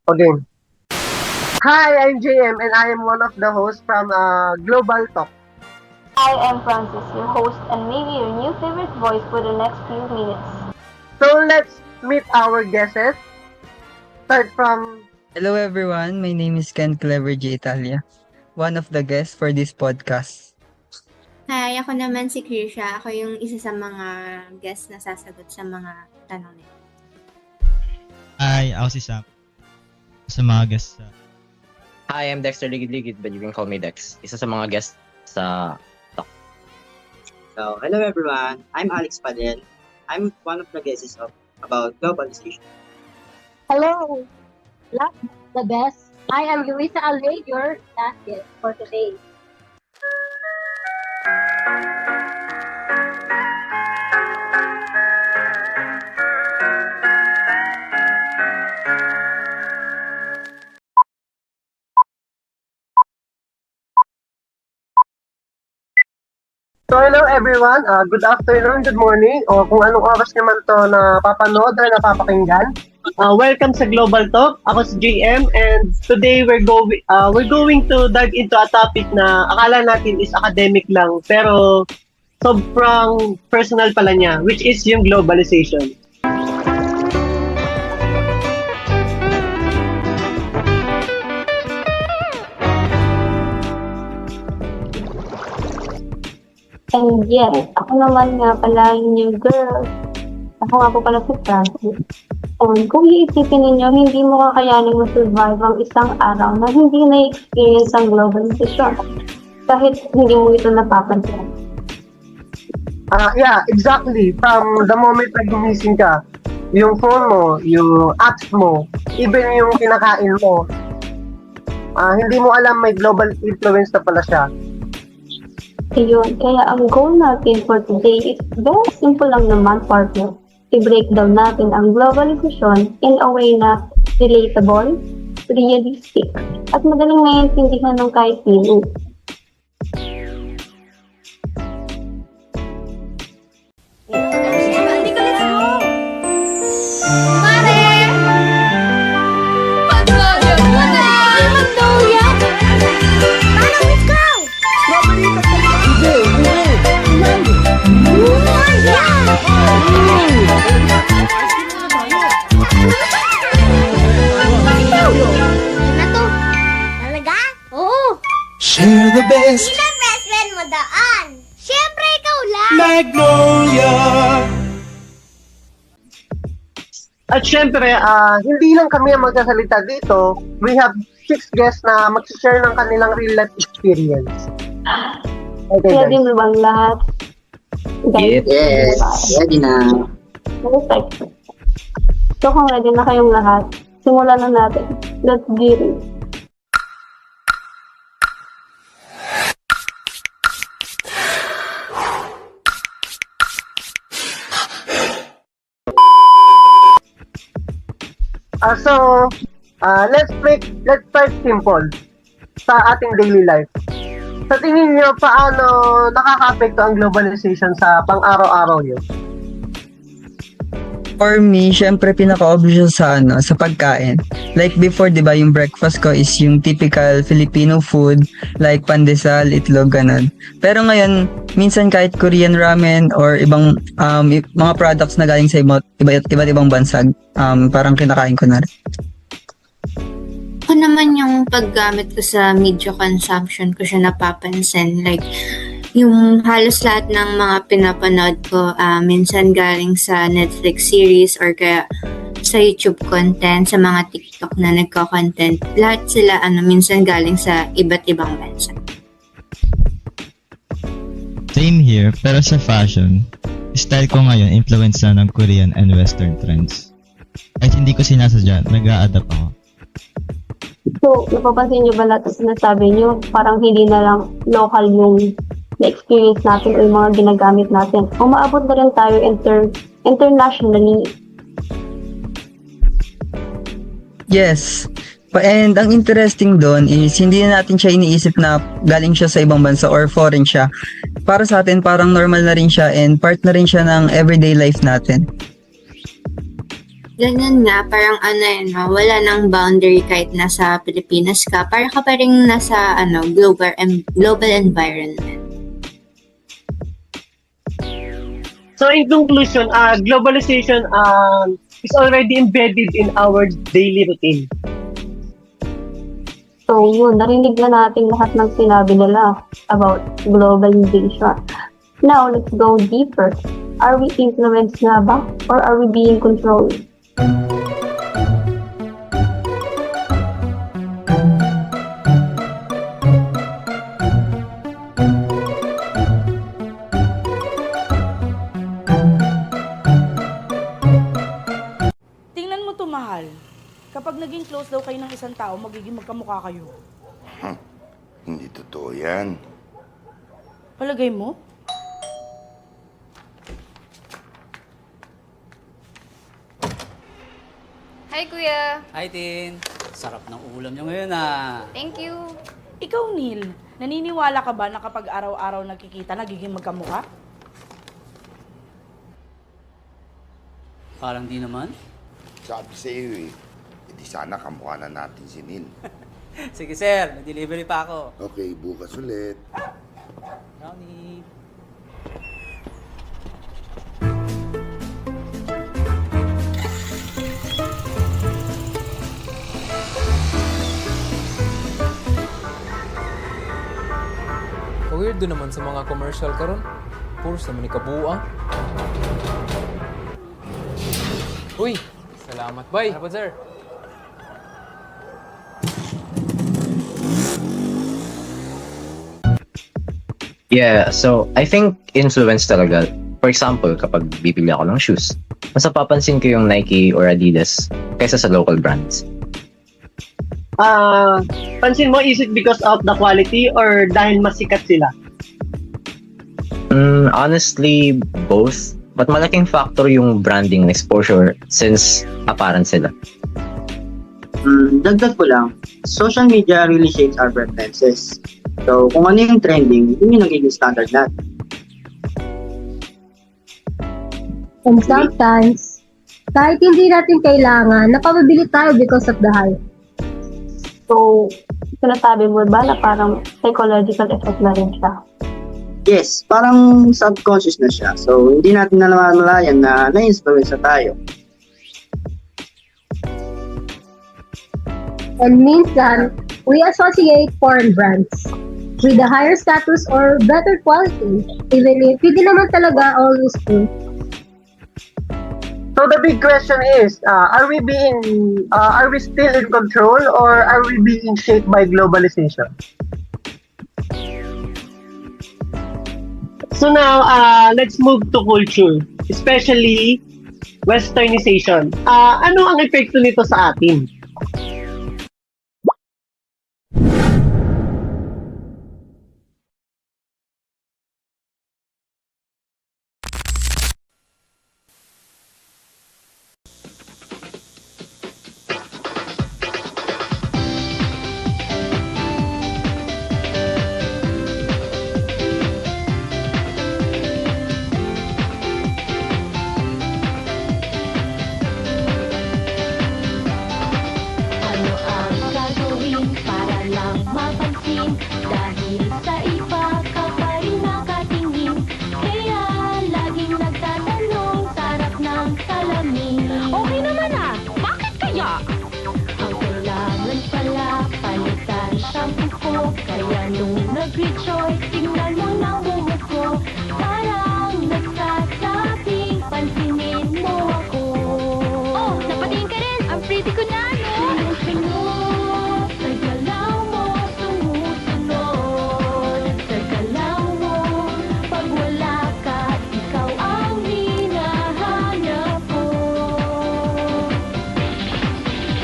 Okay. Hi, I'm JM and I am one of the hosts from Global Talk. I am Francis, your host, and maybe your new favorite voice for the next few minutes. So let's meet our guests. Start from Hello everyone, my name is Ken Clever J. Italia, one of the guests for this podcast. Hi, ako naman si Krisha. Ako yung isa sa mga guest na sasagot sa mga tanong nila. Hi, ako si Sam. Sa mga guests Hi, I'm Dexter Ligid-Ligid, but you can call me Dex. Isa sa mga guests sa Talk. So, hello everyone. I'm Alex Padel. I'm one of the guests about globalization. Hello! Last the best. I am Luisa Alve, your last guest for today. So hello everyone, good afternoon, good morning, o kung anong oras naman to na papanood or napapakinggan. Welcome sa Global Talk. Ako si JM and today we're going to dive into a topic na akala natin is academic lang pero sobrang personal pala niya, which is yung globalization. And yes, ako naman nga pala yung new girl. Ako nga po pala si Francis. And kung iisipin ninyo, hindi mo kakayanin ma-survive ang isang araw na hindi na-experience ang globalization. Kahit hindi mo ito napapansin. Yeah, exactly. From the moment na gumising ka, yung phone mo, yung apps mo, even yung kinakain mo, hindi mo alam may global influence na pala siya. Ayun, kaya ang goal natin for today is very simple lang naman, partner. I-break down natin ang globalization in a way na relatable, realistic, at madaling maintindihan ng kahit sino. Talaga? Oo. Share the best. Sino ang best friend mo doon? Siyempre, ikaw lang. Magnolia. At syempre, hindi lang kami ang magsasalita dito. We have 6 guests na mag-share ng kanilang real life experience. Okay, Ready guys. mo bang lahat? Guys, Yes, ready na. perfect. So kung ready na kayong lahat, simulan na natin. Let's get it. Let's start simple sa ating daily life. Sa tingin niyo, paano nakaka-apekto ang globalization sa pang-araw-araw niyo? For me, syempre pinaka-obvious sa pagkain. Like before, 'di ba, yung breakfast ko is yung typical Filipino food like pandesal, itlog, ganun. Pero ngayon, minsan kahit Korean ramen or ibang mga products na galing sa iba't ibang bansa, parang kinakain ko na rin. Ako naman yung paggamit ko sa media consumption ko siya napapansin. Like, yung halos lahat ng mga pinapanood ko, minsan galing sa Netflix series or kaya sa YouTube content, sa mga TikTok na nagko-content. Lahat sila, minsan galing sa iba't ibang bansa. Same here, pero sa fashion, style ko ngayon influence na ng Korean and Western trends. Kahit hindi ko sinasadya, nag-a-adapt ako. So, napapansin niyo ba lahat ng sinasabi niyo, parang hindi na lang local yung na-experience natin o yung mga ginagamit natin. Umaabot na rin tayo internationally. Yes. And ang interesting doon is hindi na natin siya iniisip na galing siya sa ibang bansa or foreign siya. Para sa atin, parang normal na rin siya and part na rin siya ng everyday life natin. ganyan nga, parang ano yun, no? Wala nang boundary kahit nasa Pilipinas ka. Para ka pa rin nasa global environment. So in conclusion, globalization is already embedded in our daily routine. So yun, narinig na natin lahat ng sinabi nila about globalization. Now, let's go deeper. Are we influenced nga ba? Or are we being controlled? Tingnan mo to, mahal. Kapag naging close daw kayo ng isang tao, magiging magkamukha kayo. Hindi totoo yan. Palagay mo? Hi, Kuya. Hi, Tin. Sarap ng ulam niyo ngayon, ah. Thank you. Ikaw, Neil, naniniwala ka ba na kapag araw-araw nagkikita, nagiging magkamukha? Parang di naman. Sabi sa iyo eh. Hindi sana kamukha na natin si Neil. Sige, sir. May delivery pa ako. Okay, bukas ulit. Brownie. Weirdo naman sa mga commercial karon. Puros naman ni kabuang. Uy, salamat bay. Ano po, sir? Yeah, so I think influence talaga. For example, kapag bibili ako ng shoes, mas napapansin ko yung Nike or Adidas kaysa sa local brands. Pansin mo, is it because of the quality or dahil mas sikat sila? Honestly, both. But malaking factor yung branding and exposure since apparent sila. Dagdag ko lang, social media really shapes our preferences. So, kung ano yung trending, yun yung nagiging standard natin. And sometimes, kahit hindi natin kailangan, napabibili tayo because of the hype. So, sinasabi mo ba na parang psychological effect na rin siya? Yes, parang subconscious na siya. So, hindi natin na namamalayan na na-influence na tayo. And minsan, we associate foreign brands with a higher status or better quality, even if hindi naman talaga always true. So the big question is, are we still in control or are we being shaped by globalization? So now, let's move to culture, especially westernization. Ano ang epekto nito sa atin? Ano ang gagawin para lang mapansin? Dahil sa iba ka pa rin nakatingin. Kaya laging nagtatanong sa harap ng salamin. Okay naman bakit kaya? Ang kailangan pala palitan shampoo ko. Kaya nung nag-rejoice, tingnan mo na bumuko. Parang nagsasabing pansinin mo ako. Oh, napatingin ka rin! Ang pretty ko na, no? Sumusunod, sa galaw mo, sumusunod. Sa galaw mo, pag wala ka, ikaw ang hinahanap ko.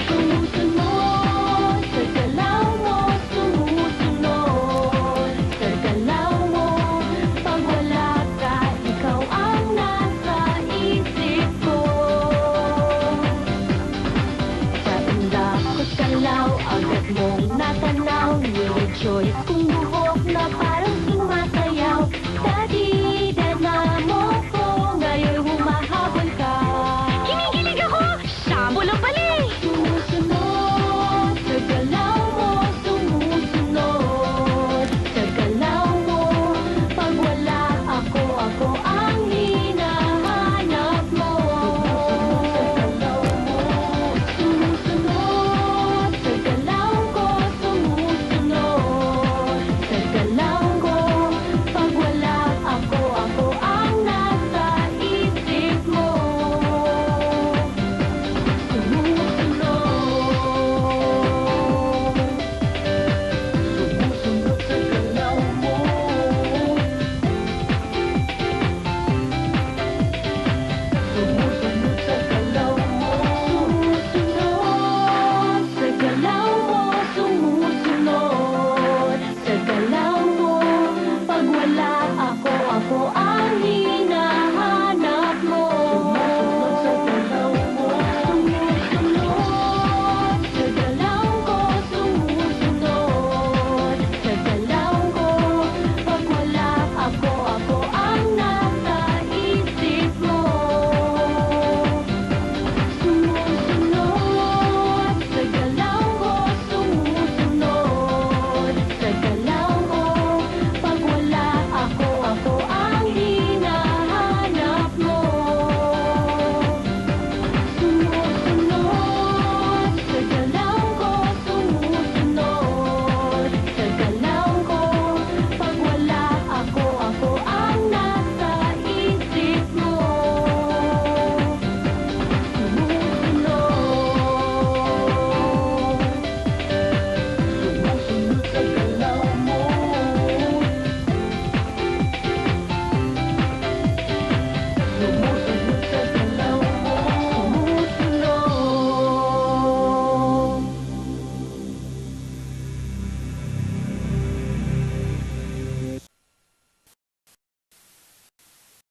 Sumusunod, sa galaw mo, sumusunod. Sa galaw mo, pag wala ka, ikaw ang nasa isip ko. Sa tanda ko't galaw, agad mong